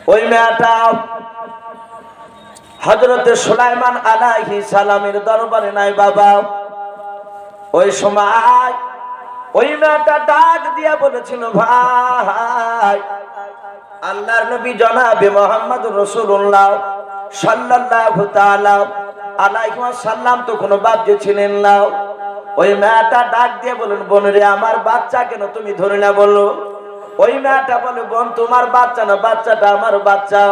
ওই মেয়েটা হযরতে সুলাইমান আলাইহিস সালামের দরবারে নাই বাবা। ওই সময় ওই মেয়েটা ডাক দিয়া বলেছিল, ভাই আল্লাহর নবী জনাবে মুহাম্মদুর রাসূলুল্লাহ সাল্লাল্লাহু তাআলা আলাইহি ওয়াসাল্লাম তো কোনো বাপ ছিলেন না। ওই মেয়েটা ডাক দিয়ে বলেন, বোন রে, আমার বাচ্চা কেন তুমি ধরে না বলো? ওই মেয়েটা বলে, বোন তোমার বাচ্চা না, বাচ্চাটা আমার বাচ্চা।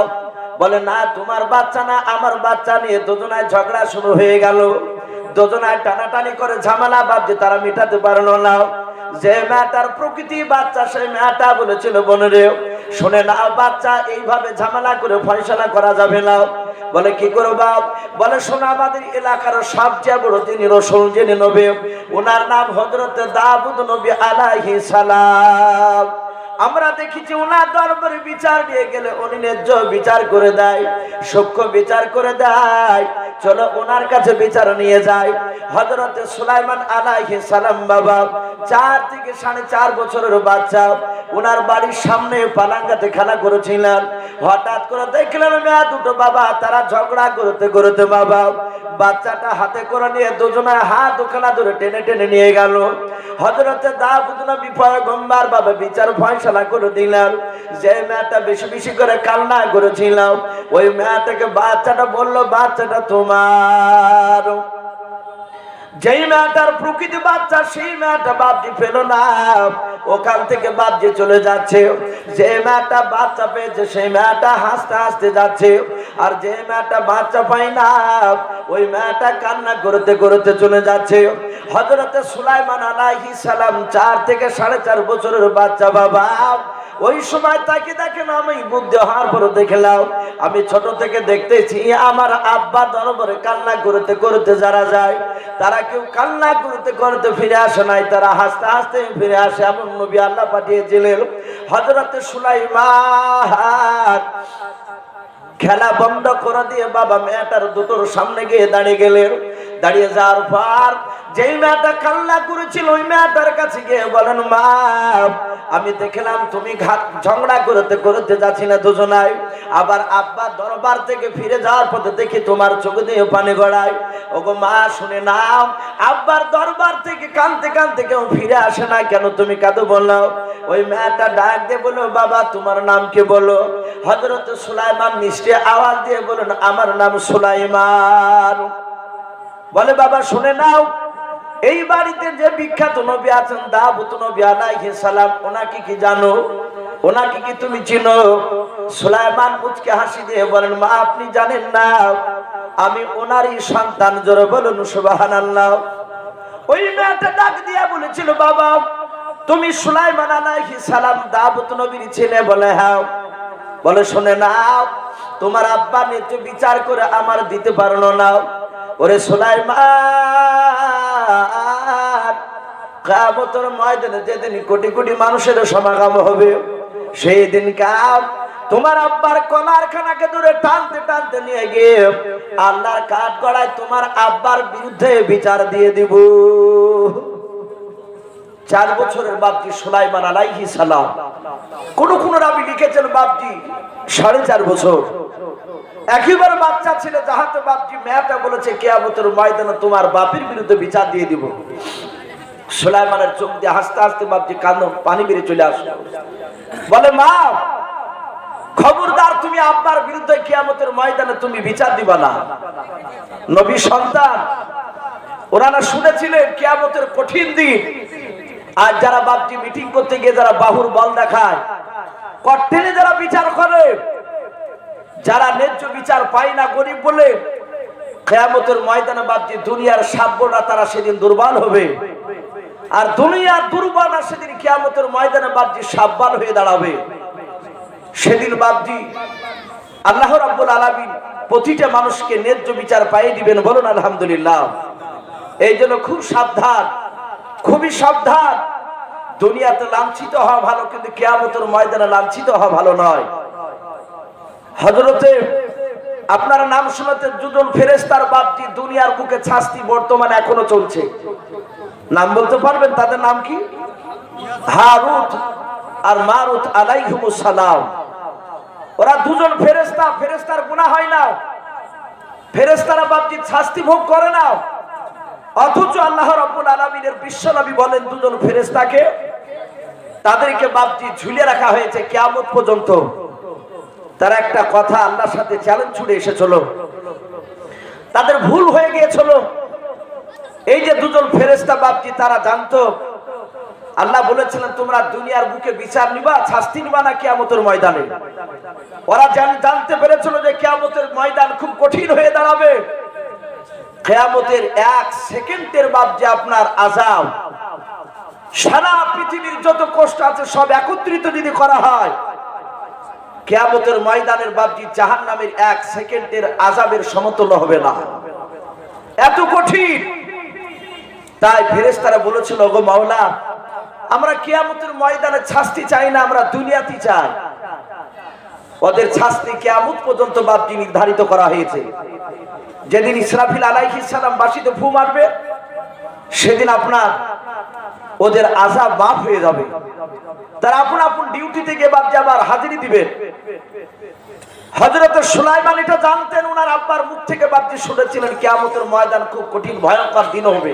বলে না, তোমার বাচ্চা না, আমার বাচ্চা নিয়ে দুজনায় ঝগড়া শুরু হয়ে গেল। দুজনায় টানাটানি করে ঝামেলা বাপজি তারা মিটাতে পারলো না। যে মেয়েটার প্রকৃতি বাচ্চা, সেই মেয়েটা বলেছিল, বোন রে শুনে না, বাচ্চা এইভাবে ঝামেলা করে ফয়সালা করা যাবে না। বলে কি করো বাপ? বলে শোনো, আমাদের এলাকার সবচেয়ে বড় যিনি রাসূল, যিনি নবী, ওনার নাম হযরতে দাউদ নবী আলাইহিস সালাম। আমরা দেখেছি ওনার দরবারে বিচার নিয়ে গেলে উনি ন্যায্য বিচার করে দেয়, সূক্ষ্ম বিচার করে দেয়। চলো ওনার কাছে বিচার নিয়ে যাই। হযরতে সুলাইমান আলাইহিস সালাম বাবা 4 থেকে 4.5 বছরের বাচ্চা, ওনার বাড়ির সামনে পালাঙ্গাতে খেলা করেছিলেন। হঠাৎ করে দেখলেন মেয়ে দুটো বাবা তারা ঝগড়া করতে করতে বাবা বাচ্চাটা হাতে করে নিয়ে দুজনের হাত ওখানে ধরে টেনে টেনে নিয়ে গেল। হযরতে দাউদ নবী পয়গম্বর বাবা বিচার ফয়সালা করে দিলেন। যে মেয়েটা বেশি বেশি করে কান্না করেছিল, ওই মেয়েটাকে বাচ্চাটা বলল, বাচ্চাটা তোমার। যেই মেয়েটার প্রকৃতি বাচ্চা, সেই মেয়েটা বাপজি পেল না, ওখান থেকে বাপজি চলে যাচ্ছে। যে মেয়েটা বাচ্চা পেয়েছে, সেই মেয়েটা হাসতে হাসতে যাচ্ছে। আর যে মেয়েটা বাচ্চা পায় না, ওই মেয়েটা কান্না করতে করতে চলে যাচ্ছে। হযরতে সুলাইমান আলাইহিস সালাম 4 থেকে 4.5 বছরের বাচ্চা বাবা। ওই সময় তাকে দেখেন, আমি বুদ্ধি হওয়ার পর দেখলাম, আমি ছোট থেকে দেখতেছি আমার আব্বা দরবারে কান্না করতে করতে যারা যায়, তারা কেউ কান্না করতে করতে ফিরে আসে নাই, তারা হাসতে হাসতে ফিরে আসে। এমন নবী আল্লাহ পাঠিয়েছিলেন। হযরতে সুলাইমান খেলা বন্ধ করে দিয়ে বাবা মেয়েটার দুটোর সামনে গিয়ে দাঁড়িয়ে গেলেন। দাঁড়িয়ে যাওয়ার পর যেই মেয়েটা কান্না করেছিল, ওই মেয়েটার কাছে গিয়ে বলেন, মা আমি দেখলাম তুমি ঝগড়া করতে করতে যাচ্ছি না দুজনায়, আবার আব্বা দরবার থেকে ফিরে যাওয়ার পথে দেখি তোমার চোখ দিয়ে পানি গড়ায়। ওগো মা শুনে নাও, আব্বার দরবার থেকে কাঁদতে কাঁদতে কেউ ফিরে আসে না, কেন তুমি কাঁদো বলো? ওই মেয়েটা ডাক দিয়ে বলো, বাবা তোমার নাম কি বলো? হযরতে সুলাইমান মিষ্টি আওয়াজ দিয়ে বলেন, আমার নাম সুলাইমান। বলে বাবা শুনে নাও, এই বাড়িতে যে বিখ্যাত নবী আছেন দাউদ নবী আলাইহিস সালাম, ওনাকে কি জানো? ওনাকে কি তুমি চিনো? সুলাইমান মুচকে হাসি দিয়ে বলেন, মা আপনি জানেন না, আমি ওনারই সন্তান। জোরে বলুন সুবহানাল্লাহ। ওই মেয়েটা ডাক দিয়া বলেছিল, বাবা তুমি সুলাইমান আলাইহিস সালাম দাউদ নবীর ছেলে? বলে হ্যাঁ। বলে শুনে নাও, তোমার আব্বা ন্যায্য বিচার করে আমার দিতে পারলো না। ওরে সুলাইমান, কিয়ামতের ময়দানে যেদিন কোটি কোটি মানুষের সমাগম হবে, সেই দিন তোমার আব্বার কলার খানাকে ধরে টানতে টানতে নিয়ে গিয়ে আল্লাহর কাঠ গড়ায় তোমার আব্বার বিরুদ্ধে বিচার দিয়ে দিব। 4 বছরের বাপজি সুলাইমান আলাইহিস সালাম। কোন কোন রাবী লিখেছেন বাপজি 4.5 বছর। একেবারে বাচ্চা ছিল, যাহাতে বাপজি মেয়েটা বলেছে কিয়ামতের ময়দানে তোমার বাপের বিরুদ্ধে বিচার দিয়ে দিব। সুলাইমানের চোখ দিয়ে হাসতে হাসতে বাপজি কান্না পানি বেরিয়ে চলে আসলো। বলে মা খবরদার, তুমি আব্বার বিরুদ্ধে কিয়ামতের ময়দানে তুমি বিচার দিবা না। নবী সন্তান, ওনারা শুনেছিলেন কিয়ামতের কঠিন দিন। আর যারা বাপজি মিটিং করতে গিয়ে যারা বাহুর বল দেখায়, কঠিনে যারা বিচার করে, যারা ন্যায্য বিচার পায় না গরিব বলে, কিয়ামতের ময়দানে বাপজি দুনিয়ার সাব্যরা তারা সেদিন দুর্বল হবে। আর দুনিয়ার দুর্বলরা সেদিন কিয়ামতের ময়দানে বাপজি সাব্বাল হয়ে দাঁড়াবে। সেদিন বাপজি আল্লাহ রাব্বুল আলামিন প্রতিটা মানুষকে ন্যায্য বিচার পাইয়ে দিবেন। বলুন আলহামদুলিল্লাহ। এই জন্য খুব সাবধান, খুবই সাবধান। দুনিয়াতে লাঞ্ছিত হওয়া ভালো, কিন্তু কিয়ামতের ময়দানে লাঞ্ছিত হওয়া ভালো নয়। হযরতে আপনারা নাম শুনতে দুজন ফেরেশতার বাপজি দুনিয়ার বুকে শাস্তি বর্তমানে এখনো চলছে। নাম বলতে পারবেন তাদের নাম কি? হারুত আর মারুত আলাইহিমুস সালাম। ওরা দুজন ফেরেশতা, ফেরেশতার গুনাহ হয় না, ফেরেশতারা বাপজি শাস্তি ভোগ করে না, অথচ আল্লাহ রাব্বুল আলামিনের বিশ্বনবী বলেন দুজন ফেরেশতাকে তাদেরকে বাপজি ঝুলিয়ে রাখা হয়েছে কিয়ামত পর্যন্ত। তারা একটা কথা আল্লাহর সাথে চ্যালেঞ্জ ছুড়ে এসেছিল, তাদের ভুল হয়ে গিয়েছিল। এই যে দুজন ফেরেশতা বাপজি তারা জানতো, আল্লাহ বলেছিলেন তোমরা দুনিয়ার বুকে বিচার নিবা, শাস্তি নিবা না কিয়ামতের ময়দানে। ওরা জানতে পেরেছিল যে কিয়ামতের ময়দান খুব কঠিন হয়ে দাঁড়াবে। কিয়ামতের 1 সেকেন্ডের বাপজি আপনার আযাব, সারা পৃথিবীর যত কষ্ট আছে সব একত্রিত যদি করা হয়, কিয়ামতের ময়দানের বাপজি জাহান্নামের 1 সেকেন্ডের আযাবের সমতুল্য হবে না, এত কঠিন। তাই ফেরেশতারা বলেছিল, ওগো মাওলা, আমরা কিয়ামতের ময়দানে শাস্তি চাই না, আমরা দুনিয়াতে চাই। ওদের শাস্তি কিয়ামত পর্যন্ত বাপজি নির্ধারিত করা হয়েছে। যেদিন ইসরাফিল আলাইহিস সালাম বাঁশিতে ফু মারবে, সেদিন আপনার ওদের আযাব মাফ হয়ে যাবে। তারা আপন আপন ডিউটি থেকে বাপজি আবার হাজিরি দিবে। হযরত সুলাইমান এটা জানতেন, ওনার আব্বার মুখ থেকে বাপজি শুনেছিলেন কিয়ামতের ময়দান খুব কঠিন ভয়ঙ্কর দিন হবে।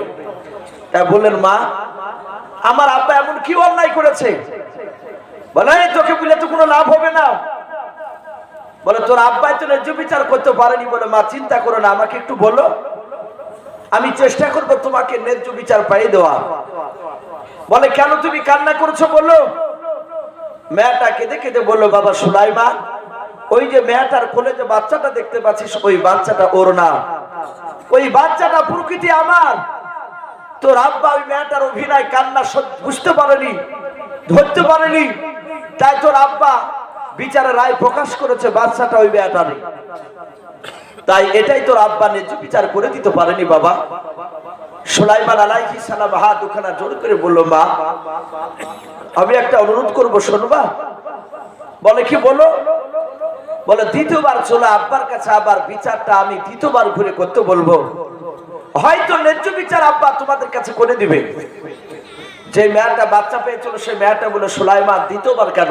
তাই বললেন, মা, আমার আব্বা এমন কি অন্যায় করেছে? বলে, তোকে বলে তো কোনো লাভ হবে না। বলে, তোর আব্বাই তো ন্যায্য বিচার করতে পারেনি। বলে, মা, চিন্তা করো না, আমাকে একটু বলো, আমি চেষ্টা করবো তোমাকে ন্যায্য বিচার পাইয়ে দেওয়া। বলে, কেন তুমি কান্না করছো? বললো, মেয়েটা কেঁদে কেঁদে বললো, বাবা সুলাইমান, ওই যে মেয়েটার কোলে যে বাচ্চাটা দেখতে পাচ্ছিস, ওই বাচ্চাটা ওর না, ওই বাচ্চাটা প্রকৃতি আমার। তোর আব্বা ওই মেয়েটার অভিনয় কান্না বুঝতে পারেনি, ধরতে পারেনি, তাই তোর আব্বা বিচারের রায় প্রকাশ করেছে বাচ্চাটা ওই মেয়েটারই। তাই এটাই তোর আব্বা ন্যায্য বিচার করে দিতে পারেনি। বাবা সুলাইমান আলাইহিস সালাম হাত দুখানা জোর করে বলল, মা, আমি একটা অনুরোধ করব, শুনবা? বলে, কি বলো? বলে, দ্বিতীয়বার চলে আব্বার কাছে আবার বিচারটা আমি দ্বিতীয়বার ঘুরে করতে বলবো, হয়তো ন্যায্য বিচার আব্বা তোমাদের কাছে করে দিবে। যে মেয়েটা বাচ্চা পেয়েছিল সেই মেয়েটা বলে, সুলাইমান, দ্বিতীয়বার কেন?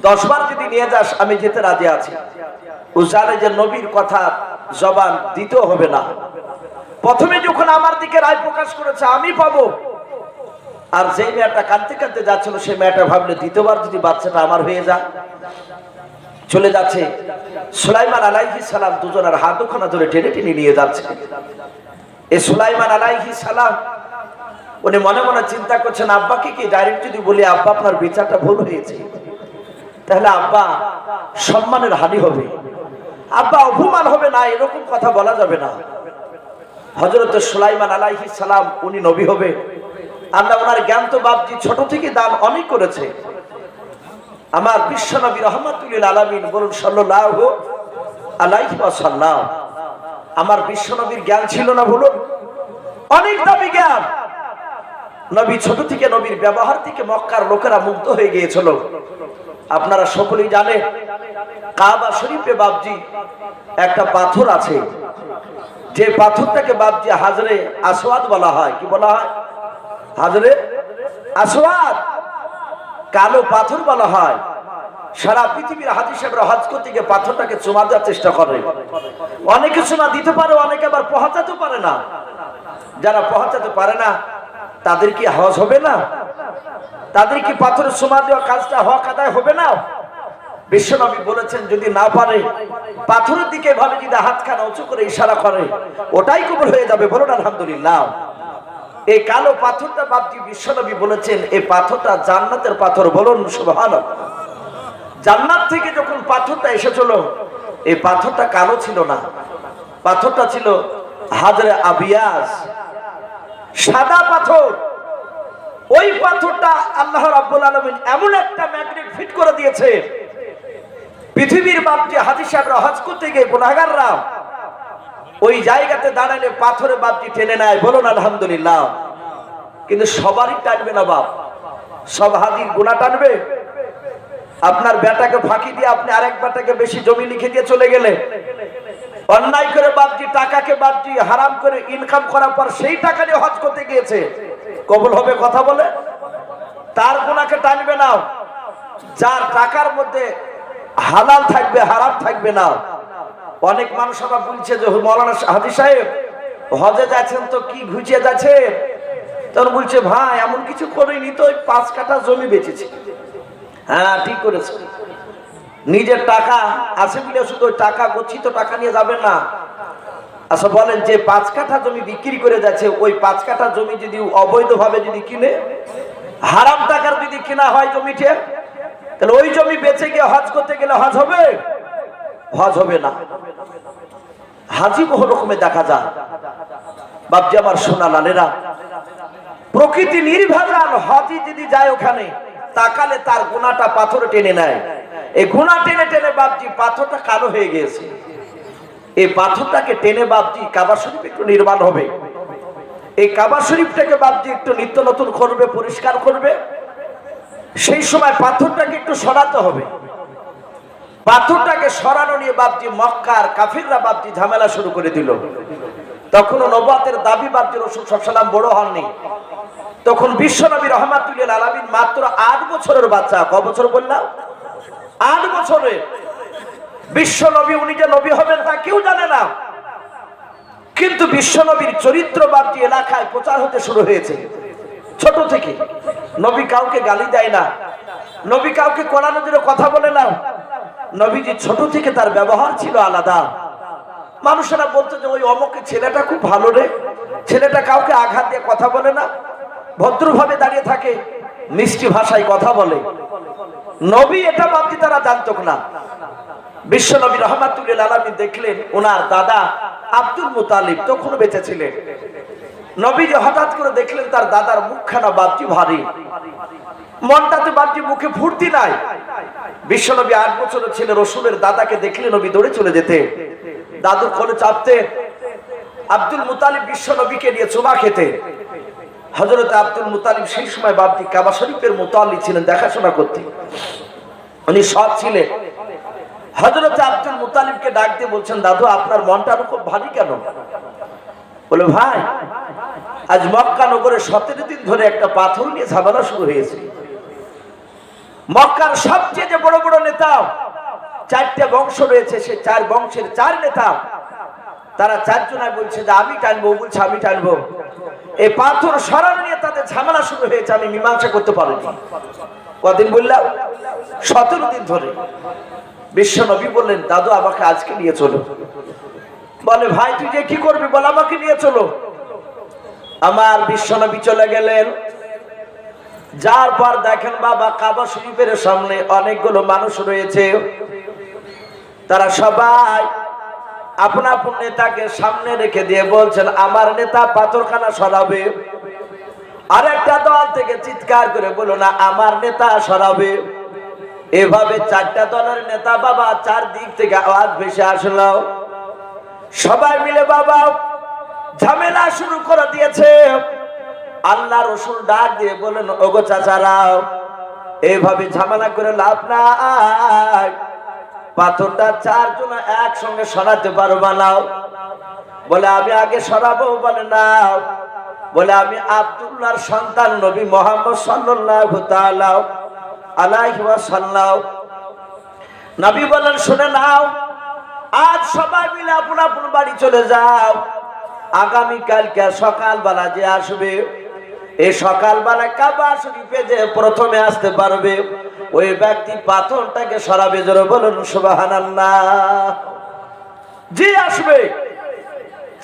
10 বার যদি নিয়ে যাস আমি যেতে রাজি আছি। ও জানে যে নবীর কথা জবান দিতে হবে না। প্রথমে যখন আমার দিকে রায় প্রকাশ করেছে আমি পাবো। আর যে মেয়েটা কাঁদতে কাঁদতে যাচ্ছিল সেই মেয়েটা ভাবলে দ্বিতীয়বার যদি বাচ্চাটা আমার হয়ে যায়। চলে যাচ্ছে সুলাইমান আলাইহিস সালাম দুজনের হাত দুখানা ধরে টেনে টেনে নিয়ে যাচ্ছে। এই সুলাইমান আলাইহিস সালাম উনি মনে মনে চিন্তা করছেন, আব্বাকে কি ডাইরেক্ট যদি বলি আব্বা আপনার বিচারটা ভুল হয়েছে, তাহলে আব্বা সম্মানের হানি হবে, আব্বা অপমান হবে না, এরকম কথা বলা যাবে না। হযরত সুলাইমান আলাইহিস সালাম উনি নবী হবে। আমরা ওনার জ্ঞান তো বাপজি ছোট থেকে দান অনেক করেছে। আমার বিশ্ব নবী রাহমাতুল লিল আলামিন বলুন সাল্লাল্লাহু আলাইহি ওয়াসাল্লাম। আমার বিশ্ব নবীর জ্ঞান ছিল না বলুন? অনেক দামি জ্ঞান। নবী ছোট থেকে নবীর ব্যবহার থেকে মক্কার লোকেরা মুগ্ধ হয়ে গিয়েছিল। আপনারা সকলেই জানেন কাবা শরীফে বাপজি একটা পাথর আছে, যে পাথরটাকে বাপজি হাজরে আসওয়াদ বলা হয়। কি বলা হয়? হাজরে আসওয়াদ, কালো পাথর বলা হয়। সারা পৃথিবীর হাজী সাহেবরা হজ করতে গিয়ে পাথরটাকে চুমা দেওয়ার চেষ্টা করে। অনেকে চুমা দিতে পারে, অনেকে আবার পৌঁছাতে পারে না। যারা পৌঁছাতে পারে না তাদের কি হজ হবে না? তাদের কি পাথরের চুমা দেওয়া কাজটা হক আদায় হবে না? বিশ্বনবী বলেছেন যদি না পারে পাথরের দিকে ভাবে যদি হাতখানা উঁচু করে ইশারা করে ওটাই কবুল হয়ে যাবে। বলুন আলহামদুলিল্লাহ। এই কালো পাথরটা বাপজি বিশ্বনবী বলেছেন এই পাথরটা জান্নাতের পাথর। বলুন সুবহানাল্লাহ। জান্নাত থেকে যখন পাথরটা এসেছিল এই পাথরটা কালো ছিল না, পাথরটা ছিল হাজরে আবিয়াস, সাদা পাথর। ওই পাথরটা আল্লাহ রাব্বুল আলামিন এমন একটা ম্যাগনেট ফিট করে দিয়েছে, পৃথিবীর বাপজি হাজী সাহেবরা হজ করতে গিয়ে গুনাহগাররা ওই জায়গাতে দাঁড়ালে পাথরে বাপজি টেনে নেয়। বলুন আলহামদুলিল্লাহ। কিন্তু সবারই টানবে না বাপ, সব হাজির গুনাহ টানবে? আপনার বেটাকে ফাঁকি দিয়ে আপনি আরেক বেটাকে বেশি জমি লিখে দিয়ে চলে গেলে, অন্যায় করে বাপজি টাকাকে বাপজি হারাম করে ইনকাম করার পর সেই টাকা দিয়ে হজ করতে গিয়েছে, কবুল হবে? কথা বলে তার গুনাহকে টানবে না। যার টাকার মধ্যে হালাল থাকবে, হারাম থাকবে না। অনেক মানুষ আবার বলছে যে মৌলানা হাজী সাহেব হজে যাচ্ছেন তো কি ঘুচিয়ে যাচ্ছে, তখন বলছে ভাই এমন কিছু করিনি তো, ওই 5 কাঠা জমি বেচেছি। হ্যাঁ ঠিক করেছে, নিজের টাকা আছে বলে শুধু ওই টাকা গচ্ছিত টাকা নিয়ে যাবেন না। আচ্ছা বলেন, যে 5 কাঠা জমি বিক্রি করে যাচ্ছে, ওই 5 কাঠা জমি যদি অবৈধভাবে যদি কিনে, হারাম টাকার যদি কেনা হয় জমিটা, তাহলে ওই জমি বেচে গিয়ে হজ করতে গেলে হজ হবে? হজ হবে না। হাজি বহু রকমে দেখা যায়। বাপজি আমার সোনা লালেরা, প্রকৃতি নির্ভেজাল হাজি যদি যায় ওখানে, তাকালে তার গুনাহটা পাথর টেনে নেয়। এই গুনাহ টেনে টেনে বাপজি পাথরটা কালো হয়ে গেছে। এই পাথরটাকে টেনে বাপজি কাবা শরীফ একটু নির্মাণ হবে। এই কাবা শরীফটাকে বাপজি একটু নিত্য নতুন করবে, পরিষ্কার করবে। সেই সময় পাথরটাকে একটু সরাতে হবে। পাথরটাকে সরানো নিয়ে বাপজি মক্কার কাফিররা বাপজি ঝামেলা শুরু করে দিল। তখনও নবুয়তের দাবি বাপজি রাসূল সাল্লাল্লাহু আলাইহি ওয়াসাল্লাম বড় হননি। তখন বিশ্বনবী রাহমাতুল লিল আলামিন মাত্র 8 বছরের বাচ্চা। কত বছর বললাম? 8 বছরের। বিশ্বনবী উনি যে নবী হবেন তা কেউ জানে না, কিন্তু বিশ্বনবীর চরিত্র বাপজি এলাকায় প্রচার হতে শুরু হয়েছে ছোট থেকে। নবী কাউকে গালি দেয় না, নবী কাউকে কড়া নজরে কথা বলে না। নবীজি ছোট থেকে তার ব্যবহার ছিল আলাদা। মানুষেরা বলতো যে ওই অমুকের ছেলেটা খুব ভালো রে, ছেলেটা কাউকে আঘাত দিয়ে কথা বলে না, ভদ্রভাবে দাঁড়িয়ে থাকে, মিষ্টি ভাষায় কথা বলে। নবী এটা বাপজি তারা জানতো না। বিশ্বনবী রাহমাতুল লিল আলামিন দেখলেন ওনার দাদা আব্দুল মুতালিব তখনও বেঁচে ছিলেন। নবীজি হঠাৎ করে দেখলেন তার দাদার মুখখানা বাপজি ভারী, মনটাতে বাপজি মুখে ফুর্তি নাই। বিশ্বনবী 8 বছরের ছেলে রসুলের দাদাকে দেখলে নবী দৌড়ে চলে যেতে, দাদুর কোলে চাপতে। আব্দুল মুতালিব বিশ্বনবীকে নিয়ে চুমা খেতে। হযরত আব্দুল মুতালিব সেই সময় বাপজি কাবা শরীফের মুতাল্লি ছিলেন, দেখাশোনা করতে উনি সৎ ছিলেন। হযরত আব্দুল মুতালিবকে ডাক দিয়ে বলছেন, দাদু আপনার মনটা খুব ভারী কেন? বলে ভাই আজ মক্কা নগরে 17 দিন ধরে একটা পাথর নিয়ে ঝামেলা শুরু হয়েছে। মক্কার সবচেয়ে যে বড় বড় নেতা, 4টা বংশ রয়েছে, সে 4 বংশের 4 নেতা, তারা 4 জনায় বলছে যে আমি টানবো, বলছে আমি টানবো। এই পাথর সরানো নিয়ে তাদের ঝামেলা শুরু হয়েছে, আমি মীমাংসা করতে পারিনি। কদিন বললাম? 17 দিন ধরে। বিশ্বনবী বললেন, দাদু আমাকে আজকে নিয়ে চলো। বলে ভাই তুই যে কি করবি বল, আমাকে নিয়ে চলো। আমার বিশ্বনবী চলে গেলেন। যার পর দেখেন বাবা কাবা শরীফের সামনে অনেকগুলো মানুষ রয়েছে, তারা সবাই আপন আপন নেতাকে সামনে রেখে দিয়ে বলছেন আমার নেতা পাথরখানা সরাবে। আর একটা দল থেকে চিৎকার করে বলো না আমার নেতা সরাবে। এভাবে 4টা দলের নেতা বাবা 4 দিক থেকে আওয়াজ ভেসে আসলো। সবাই মিলে বাবা ঝামেলা শুরু করে দিয়েছে। আল্লাহ রসুল ডাক দিয়ে বলেন, ওগো চাচারাও এইভাবে ঝামেলা করে লাভ নাই, পাথরটা 4 জন একসঙ্গে সরাতে পারবা না? বলে আমি আগে সরাবো। বলে না, বলে আমি আব্দুল্লাহর সন্তান নবী মুহাম্মদ সাল্লাল্লাহু তাআলা আলাইহি ওয়াসাল্লাম। নবী বলেন শুনে নাও, আজ সবাই মিলে আপন আপন বাড়ি চলে যাও। আগামী কালকে সকালবেলা যে আসবে, এই সকালবেলা কাবা শরীফে যে প্রথমে আসতে পারবে ওই ব্যক্তি পাথরটাকে সরাবে। জোরে বলুন সুবহানাল্লাহ। যে আসবে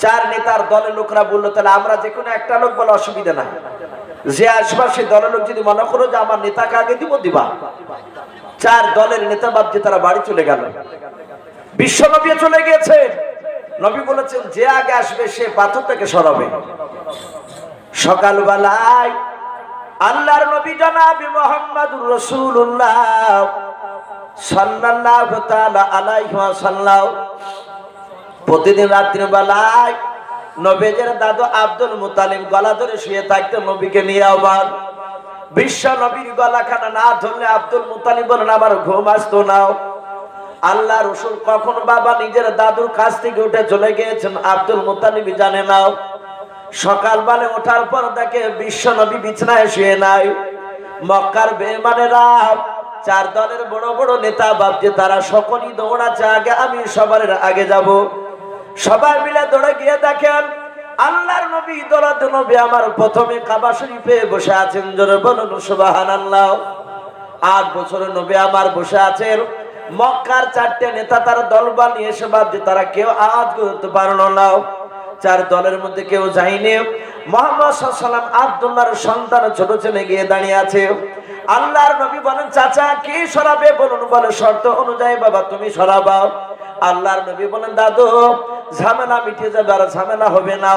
4 নেতার দলের লোকরা বললো তাহলে আমরা যে কোনো একটা লোক বলে অসুবিধা নাই, যে আসবে সেই দলের লোক যদি মনে করো যে আমার নেতাকে আগে দিব, দিবা। 4 দলের নেতা বাপজি তারা বাড়ি চলে গেল। বিশ্বনবী চলে গিয়েছে। নবী বলেছেন যে আগে আসবে সে পাথরটাকে সরাবে। সকালবেলায় আল্লাহর নবী জনাব মুহাম্মদুর রাসূলুল্লাহ সাল্লাল্লাহু তাআলা আলাইহি ওয়াসাল্লাম প্রতিদিন রাত্রি বেলায় নবীর দাদু আব্দুল মুতালিব গলা ধরে শুয়ে থাকতেন নবীকে নিয়ে। আবার বিশ্ব নবীর গলাখানা না ধরলে আব্দুল মুতালিব বলেন আমার ঘুম আসতো না। আল্লাহ রসুল কখন বাবা নিজের দাদুর কাছ থেকে উঠে চলে গিয়েছেন আব্দুল মুতালিব জানে না। সকালবেলা ওঠার পর দেখে বিশ্ব নবী বিছানায় শুয়ে নাই। মক্কার বেঈমানেরা চার দলের বড় বড় নেতা ভাবছে তারা সকলেই দৌড়াচ্ছে আগে, আমি সবার আগে যাব। সবাই মিলে দৌড়ে গিয়ে দেখেন আল্লাহর নবী দৌড়াতে নবী আমার প্রথমে কাবা শরীফে বসে আছেন। জোরে বলুন সুবহানাল্লাহ। 8 বছরের নবী আমার বসে আছেন। মক্কার 4টে নেতা তার দলবল নিয়ে এসে ভাবছে তারা কেউ আওয়াজ করতে পারল না। 4 দলের মধ্যে কেউ যায়নি। মুহাম্মদ সাল্লাল্লাহু আলাইহি ওয়াসাল্লাম আব্দুল্লাহর সন্তান ছোট ছেলে গিয়ে দাঁড়িয়ে আছে। আল্লাহর নবী বলেন চাচা কি সরাবে বলুন। বলে শর্ত অনুযায়ী বাবা তুমি সরাবাও। আল্লাহর নবী বলেন দাদু ঝামেলা মিটে যাবে, আর ঝামেলা হবে না।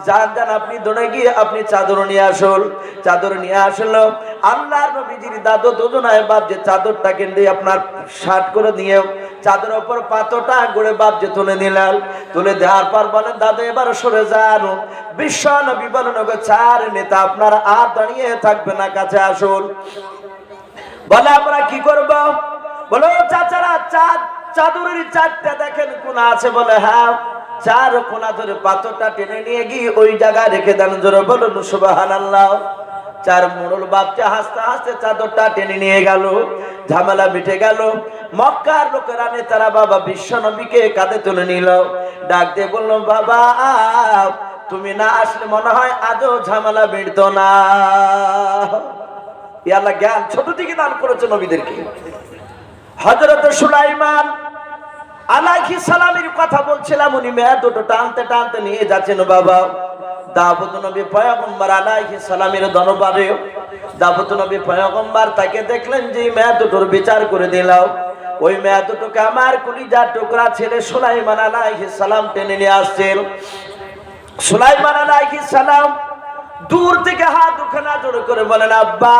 যান যান আপনি দৌড়ে গিয়ে আপনি চাদর নিয়ে আসুন। চাদর নিয়ে আসলো। আল্লাহর নবীজির দাদু দুজনায় বাপ যে চাদরটাকে দিয়ে আপনার শার্ট করে দিয়ে চাদরের উপর পাথরটা গড়ে বাপ যে তুলে নিলাম। তুলে দেওয়ার পর বলেন দাদু এবার সরে যান। বিশ্ব নবী বলেন ওগো 4 নেতা আপনার আর দাঁড়িয়ে থাকবে না, কাছে আসুন। বলে আমরা কি করব? বলো চাচারা চাদরের 4টা দেখেন কোনা আছে? বলে হ্যাঁ। 4 কোনা ধরে পাথরটা টেনে নিয়ে গিয়ে ওই জায়গায় রেখে দেন। জোরে বলুন সুবহানাল্লাহ। 4 মোড়ল বাপটা হাসতে হাসতে চাদরটা টেনে নিয়ে গেল। ঝামেলা মিটে গেল। মক্কার লোকেরা নেতারা বাবা বিশ্ব নবীকে কাঁধে তুলে নিল। ডাক দিয়ে বলল বাবা তুমি না আসলে মনে হয় আজও ঝামেলা মিটতো না। আল্লাহ জ্ঞান ছোট থেকে দান করেছে নবীদেরকে। হযরত সুলাইমান আলাইহিস সালামের কথা বলছিলাম। উনি মেয়ে দুটো টানতে টানতে নিয়ে যাচ্ছেন বাবা দাউদ নবী পয়গম্বর আলাইহিস সালামের দরবারে। দাউদ নবী পয়গম্বর তাকে দেখলেন যে মেয়ে দুটোর বিচার করে দিলাম। ওই মেয়ে দুটোকে আমার কলিজার টুকরা ছেলে সুলাইমান আলাইহিস সালাম টেনে নিয়ে আসছেন। সুলাইমান আলাইহিস সালাম দূর থেকে হাত দুখানা জোড় করে বলেন আব্বা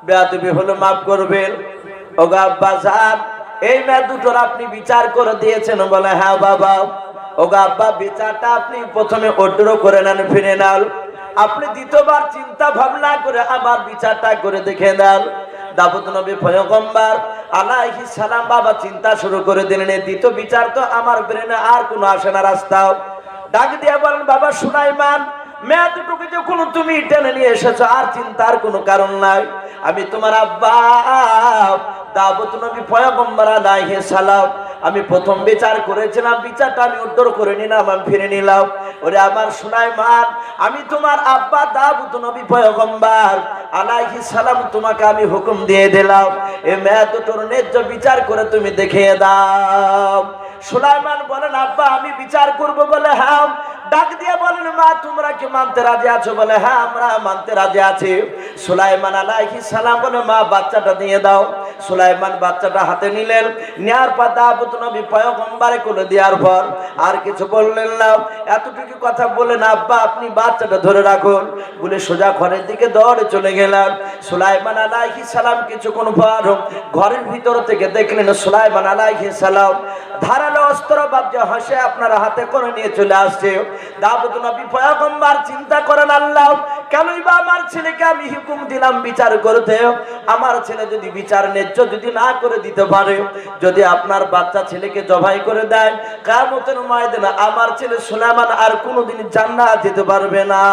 বেয়াদবি হলো মাফ করবেন। ওগো আব্বা জান এই মেয়ে দুটোর আপনি বিচার করে দিয়েছেন? বলে হ্যাঁ বাবা। ওগো আব্বা বিচারটা আপনি প্রথমে অর্ডার করে নেন, ফিরে নেন। আপনি দ্বিতীয়বার চিন্তা ভাবনা করে আবার বিচারটা করে দেখে নেন। দাউদ নবী পয়গম্বর আলাইহিস সালাম বাবা চিন্তা শুরু করে দিলেন দ্বিতীয় বিচার তো আমার ব্রেনে আর কোনো আসে না রাস্তা। ডাক দিয়ে বলেন বাবা সুলাইমান মেয়ে দুটোকে যখন তুমি টেনে নিয়ে এসেছো আর চিন্তার কোনো কারণ নাই। আমি তোমার আব্বা দাউদ নবী পয়গম্বর আলাইহিস সালাম। আমি প্রথম বিচার করেছিলাম, বিচারটা আমি উত্তর করে নিলাম, আমি ফিরে নিলাম। ওরে আমার সুলাইমান আমি তোমার আব্বা দাউদ নবী পয়গম্বর আলাইহিস সালাম তোমাকে আমি হুকুম দিয়ে দিলাম এই মেয়ে দুটোর ন্যায্য বিচার করে তুমি দেখিয়ে দাও। সুলাইমান বলেন আব্বা আমি বিচার করব। বলে হ্যাঁ। ডাক দিয়ে বলেন মা তোমরা কি মানতে রাজি আছো? বলে হ্যাঁ আমরা মানতে রাজি আছি। সুলাইমান আলাইহিস সালাম বলে মা বাচ্চাটা দিয়ে দাও। সুলাইমান বাচ্চাটা হাতে নিলেন। নেয়ার পর দাউদ নবী পয়গম্বরে কোলে দেওয়ার পর আর কিছু বললেন না। এতটুকু কথা বলেন আব্বা আপনি বাচ্চাটা ধরে রাখুন বলে সোজা ঘরের দিকে দৌড়ে চলে গেলেন। সুলাইমান আলাইহিস সালাম কিছুক্ষণ পর ঘরের ভিতর থেকে দেখলেন সুলাইমান আলাইহিস সালাম ধারালো অস্ত্র বাজে হাসে আপনার হাতে করে নিয়ে চলে আসছে। দাউদ নবী পয়গম্বর চিন্তা করেন আল্লাহ কেনই বা আমার ছেলেকে আমি হুকুম দিলাম বিচার করতে, আমার ছেলে যদি বিচার ন্যায্য যদি না করে দিতে পারে, যদি আপনার বাচ্চা ছেলেকে জবাই করে দেয় কিয়ামতের ময়দানে আমার ছেলে সুলাইমান আর কোনোদিন জান্নাত যেতে পারবে না।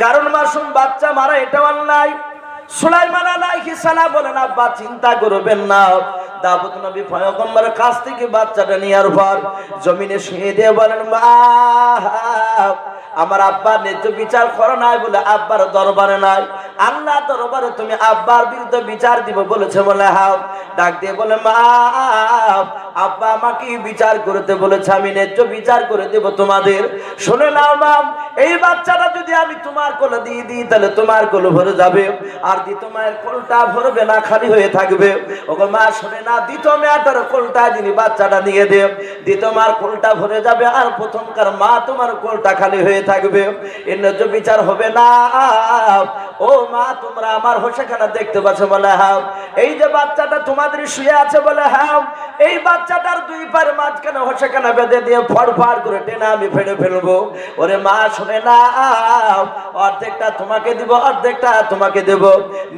কারণ মাসুম বাচ্চা মারা এটা অন্যায়। সুলাইমান আলাইহিস সালাম বলেন আব্বা চিন্তা করবেন না। দাউদ নবী পয়গম্বরের কাছ থেকে বাচ্চাটা নেওয়ার পর জমিনে শুয়ে দিয়ে বলেন মা আমার আব্বা ন্যায্য বিচার করো নাই বলে আব্বার দরবারে নাই, আল্লাহ দরবারে তুমি আব্বার বিরুদ্ধে বিচার দিব বলেছে। বলে হ্যাঁ। ডাক দিয়ে বলে মা আব্বা আমাকে বিচার করতে বলেছে, আমি ন্যায্য বিচার করে দেব তোমাদের। শুনে নাও মা এই বাচ্চাটা যদি আমি তোমার কোলে দিয়ে দিই তাহলে তোমার কোল ভরে যাবে, আর দ্বিতীয় মায়ের কোলটা ভরবে না, খালি হয়ে থাকবে। ওগো মা শুনে না দ্বিতীয় মেয়েটার কোলটা যিনি বাচ্চাটা দিয়ে দেব, দ্বিতীয় মার কোলটা ভরে যাবে আর প্রথমকার মা তোমার কোলটা খালি হয়ে থাকবে। এর ন্যায্য বিচার হবে না। ও মা তোমরা আমার হোসেখানা দেখতে পাচ্ছ? বলে হ্যাঁ। এই যে বাচ্চাটা তোমাদের শুয়ে আছে? বলে হ্যাঁ। এই বাচ্চাটার 2 পার মাঝখানে হোসেখানা বেঁধে দিয়ে ফড়ফড় করে টেনে আমি ফেলে ফেলবো। ওরে মা শুনে না অর্ধেকটা তোমাকে দিব অর্ধেকটা তোমাকে দেব,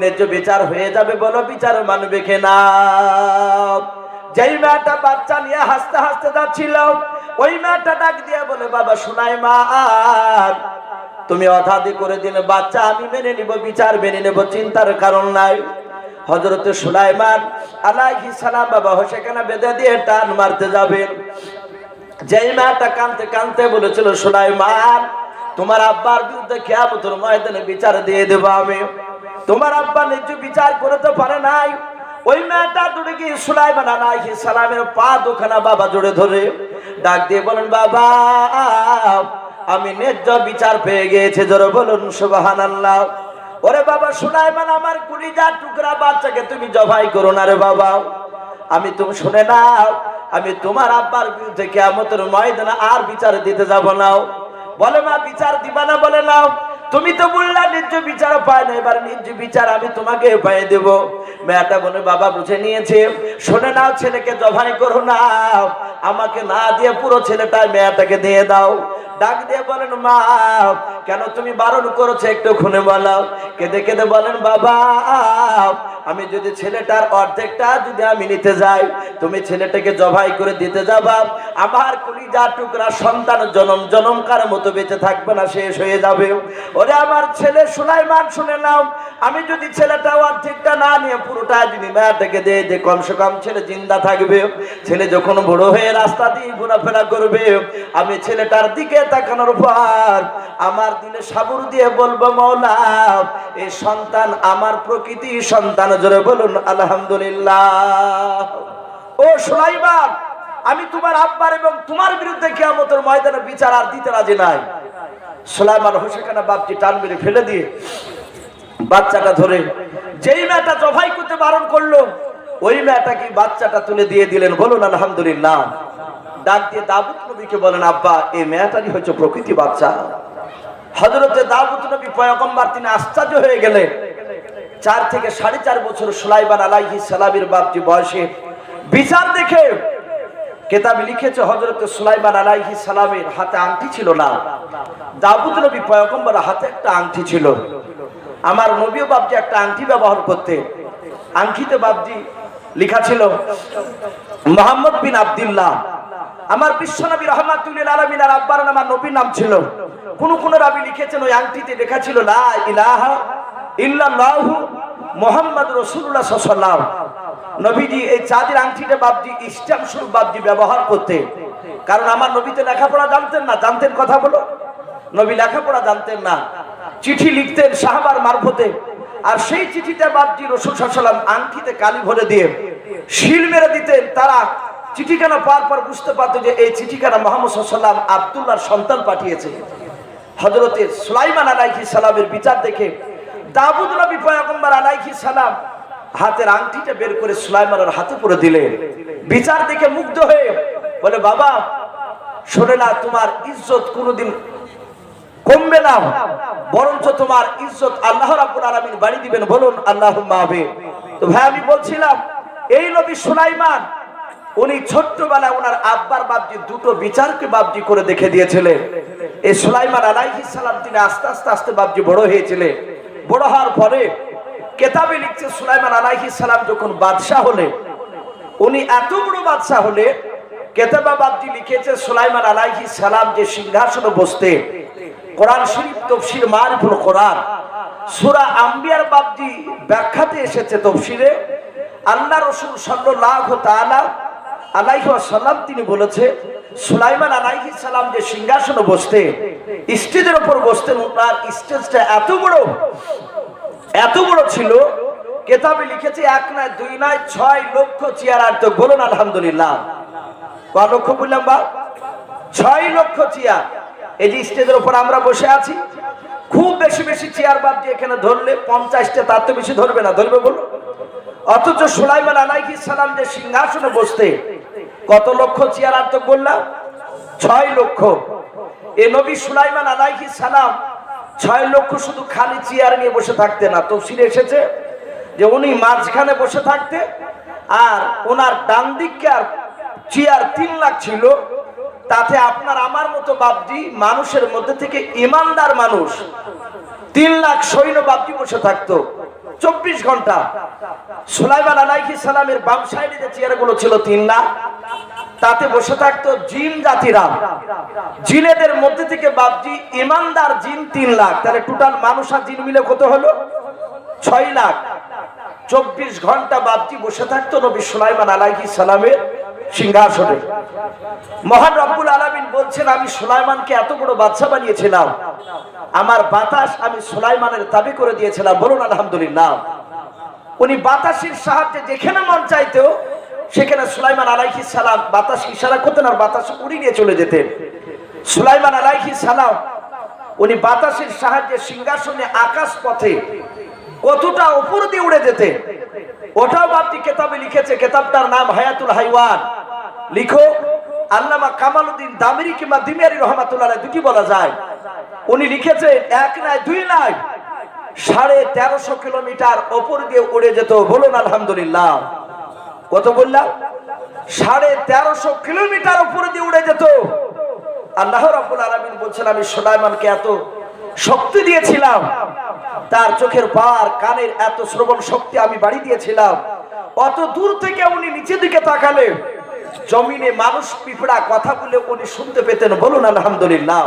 ন্যায্য বিচার হয়ে যাবে। বলো বিচার মানবে কিনা? যেই মেয়েটা বাচ্চা নিয়ে হাসতে হাসতে যাচ্ছিল ওই মেয়েটা ডাক দিয়ে বলে বাবা সুলাইমান তুমি অথাদি করে দিলে বাচ্চা আমি মেনে নিব, বিচার মেনে নেব, চিন্তার কারণ নাই। হযরত সুলাইমান আলাইহিস সালাম বাবা সেখানে বেঁধে দিয়ে টান মারতে যাবেন। যেই মেয়েটা কাঁদতে কাঁদতে বলেছিল, সুলাইমান তোমার আব্বার বিরুদ্ধে কিয়ামতের ময়দানে বিচার দিয়ে দেব আমি। তোমার আব্বা নিজে বিচার করতে পারে নাই। ওই মেয়েটা দৌড়ে গিয়ে সুলাইমান আলাইহিস সালামের পা দুখানা বাবা জোড়ে ধরে ডাক দিয়ে বলেন, বাবা আমি ন্যায্য বিচার পেয়ে গিয়েছি। জোরে বলুন সুবহানাল্লাহ। ওরে বাবা সুলাইমান, আমার কলিজার টুকরা বাচ্চাকে তুমি জবাই করো না রে বাবা। আমি তুমি শুনে নাও, আমি তোমার আব্বার বিরুদ্ধে কিয়ামতের ময়দানে আর বিচার দিতে যাব না। বলে মা বিচার দিবা না? বলে নাও, তুমি তো বললা ন্যায্য বিচার পায় না, এবার ন্যায্য বিচার আমি তোমাকে পাইয়ে দেব। মেয়েটা বলে বাবা বুঝে নিয়েছে, শুনে নাও ছেলেকে জবাই করো না, আমাকে না দিয়ে পুরো ছেলেটা মেয়েটাকে দিয়ে দাও। ডাক দিয়ে বলেন, মা কেন তুমি বারণ করেছো একটু খুনে বলো। কেঁদে কেঁদে বলেন, বাবা আমি যদি ছেলেটার অর্ধেকটা যদি আমি নিতে যাই, তুমি ছেলেটাকে জবাই করে দিতে যাবা, আমার কলিজার টুকরা সন্তান জনম জনমকার মতো বেঁচে থাকবে না, শেষ হয়ে যাবে। ওরে আমার ছেলে সুলাইমান শুনে নাও, আমি যদি ছেলেটা অর্ধেকটা না নিয়ে পুরোটা যদি মেয়েটাকে দিয়ে যে কমসে কম ছেলে জিন্দা থাকবে। ছেলে যখন বড় হয়ে রাস্তা দিয়ে ঘোরাফেরা করবে, আমি ছেলেটার দিকে তাকানোর পর আমার দিলে সাবুর দিয়ে বলবো, মওলা এই সন্তান আমার প্রকৃতি সন্তান। জোরে বলুন আলহামদুলিল্লাহ। ও সুলাইমান, আমি তোমার আব্বার এবং তোমার বিরুদ্ধে কিয়ামতের ময়দানে বিচার আর দিতে রাজি নাই। সুলাইমান হোসেখানা বাপজি টান মেরে ফেলে দিয়ে বাচ্চাটা ধরে যেই মেয়েটা জবাই করতে বারণ করলো, ওই মেয়েটাকে বাচ্চাটা তুলে দিয়ে দিলেন। বলুন আলহামদুলিল্লাহ। ডাক দিয়ে দাউদ নবীকে বলেন, আব্বা এই মেয়েটারই হচ্ছে প্রকৃতি বাচ্চা। হযরতে দাউদ নবী পয়গম্বর তিনি আশ্চর্য হয়ে গেলেন। 4 থেকে 4.5 বছর সুলাইমান আলাইহিস সালামের বাপজি বয়সে বিচার দেখে কিতাবে লিখেছে, হযরতে সুলাইমান আলাইহিস সালামের হাতে আংটি ছিল না, দাউদ নবী পয়গম্বরের হাতে একটা আংটি ছিল। আমার নবীও বাপজি একটা আংটি ব্যবহার করতে, আংটিতে বাপজি লেখা ছিল মুহাম্মদ বিন আব্দুল্লাহ। আমার বিশ্বনবী রাহমাতুল লিল আলামিন আর আব্বার নাম আর নবীর নাম ছিল। কোন রাবি লিখেছেন ওই আংটিতে লেখা ছিল লা ইলাহা ইল্লাল্লাহু মুহাম্মাদুর রাসূলুল্লাহ সাল্লাল্লাহু আলাইহি ওয়াসাল্লাম। নবীজি এই চাঁদের আংটিটা বাপজি স্ট্যাম্প স্বরূপ বাপজি ব্যবহার করতে। কারণ আমার নবী তো লেখাপড়া জানতেন না। জানতেন কথা বলো? নবী লেখাপড়া জানতেন না, চিঠি লিখতেন সাহাবার মারফতে। আর সেই চিঠিটা বাপজি রাসূল সাল্লাল্লাহু আলাইহি ওয়াসাল্লাম আংটিতে কালি ভরে দিয়ে শিল মেরে দিতেন। তারা চিঠিখানা পাওয়ার পর বুঝতে পারতো যে এই চিঠিখানা মুহাম্মদ সাল্লাল্লাহু আলাইহি ওয়াসাল্লাম আব্দুল্লাহর সন্তান পাঠিয়েছে। হযরতে সুলাইমান আলাইহিস সালামের বিচার দেখে দাউদ নবী পয়গম্বর আলাইহিস সালাম হাতের আংটিটা বের করে সুলাইমানের হাতে পরে দিলেন। বিচার দেখে মুগ্ধ হয়ে বলে, বাবা শোনে না, তোমার ইজ্জত কোনোদিন কমবে না, বরঞ্চ তোমার ইজ্জত আল্লাহ রাব্বুল আলামিন বাড়ি দিবেন। বলুন আল্লাহুম্মা আমিন। তো ভাই আমি বলছিলাম, এই নবী সুলাইমান উনি ছোট্টবেলায় ওনার আব্বার বাপজি দুটো বিচারকে বাপজি করে দেখে দিয়েছিলেন। এই সুলাইমান আলাইহিস সালাম তিনি আস্তে আস্তে আস্তে বাপজি বড় হয়েছিলেন। বড় হওয়ার পরে কিতাবে লিখছে, সুলাইমান আলাইহিস সালাম যখন বাদশা হলে, উনি এত বড় বাদশা হলে, কিতাবে বাপজি লিখেছে সুলাইমান আলাইহিস সালাম যে সিংহাসনে বসতে, কোরআন শরীফ তাফসীর মারিফুল কোরআন সূরা আম্বিয়ার বাপজি ব্যাখ্যাতে এসেছে তাফসীরে, আল্লাহ রাসূল সাল্লাল্লাহু তাআলা আলাইহি ওয়াসাল্লাম তিনি বলেছে, সুলাইমান আলাইহিস সালাম যে সিংহাসনে বসতে, স্টেজের উপর বসতেন, ওনার স্টেজটা এত বড় ছিল, কিতাবে লিখেছে 1 নয় 2 নয় 6 লক্ষ চেয়ার আর তো। বলুন আলহামদুলিল্লাহ। কত লক্ষ বললাম বা? 6 লক্ষ চেয়ার। এই যে স্টেজের উপর আমরা বসে আছি, খুব বেশি বেশি চেয়ার বাপজি এখানে ধরলে 50টা, তার তো বেশি ধরবে না, ধরবে বলুন? অথচ সুলাইমান আলাইহিস সালাম যে সিংহাসনে বসতে কত লক্ষ চেয়ার আর তো বললাম? 6 লক্ষ। এই নবী সুলাইমান আলাইহিস সালাম 6 লক্ষ শুধু খালি চেয়ার নিয়ে বসে থাকতে না, তাফসীরে এসেছে যে উনি মাঝখানে বসে থাকতে, আর ওনার ডান দিকে আর চেয়ার 3 লাখ ছিল। তাতে আপনার আমার মতো বাপজি মানুষের মধ্যে থেকে ইমানদার মানুষ 3 লাখ সৈন্য বাপজি বসে থাকতো 24 ঘন্টা। সুলাইমান আলাইহিস সালামের বাম সাইডে যে চেয়ারগুলো ছিল 3 লাখ, তাতে বসে থাকতো জিন জাতিরা। জিনেদের মধ্যে থেকে বাপজি ইমানদার জিন 3 লাখ, তাহলে টোটাল মানুষ আর জিন মিলে কত হলো? 6 লাখ। 24 ঘন্টা বাপজি বসে থাকতো নবী সুলাইমান আলাইহিস সালামের সিংহাসনে। মহান রব্বুল আলামিন বলছেন, আমি সুলাইমানকে এত বড় বাদশা বানিয়েছিলাম, আমার বাতাস আমি সুলাইমানের তাবি করে দিয়েছিলাম। বলুন আলহামদুলিল্লাহ। উনি বাতাসের সাহায্যে যেখানে মন চাইতো সেখানে সুলাইমান আলাইহিস সালাম বাতাস ইশারা করতেন আর বাতাস উড়িয়ে নিয়ে চলে যেতেন। সুলাইমান আলাইহিস সালাম উনি বাতাসের সাহায্যে সিংহাসনে আকাশ পথে কতটা উপর দিয়ে উড়ে যেতেন, ওটাও বাপটি কিতাবে লিখেছে। কিতাবটার নাম হায়াতুল হাইওয়ান। লিখো আল্লামা কামালউদ্দিন দামিরি কিংবা দিমিয়ারি রহমাতুল্লাহ আলাইহি, দুটি বলা যায়। উনি লিখেছেন 1 নয় 2 নয় 1350 কিলোমিটার উপর দিয়ে উড়ে যেত। বলুন আলহামদুলিল্লাহ। কত বললাম? 1350 কিলোমিটার উপর দিয়ে উড়ে যেত। আল্লাহ রাব্বুল আলামিন বলছেন, আমি সুলাইমানকে এত শক্তি দিয়েছিলাম, তার চোখের পাওয়ার কানের এত শ্রবণ শক্তি আমি বাড়ি দিয়েছিলাম, অত দূর থেকে উনি নিচের দিকে তাকালে জমিনে মানুষ পিঁপড়া কথা বলে উনি শুনতে পেতেন। বলুন আলহামদুলিল্লাহ।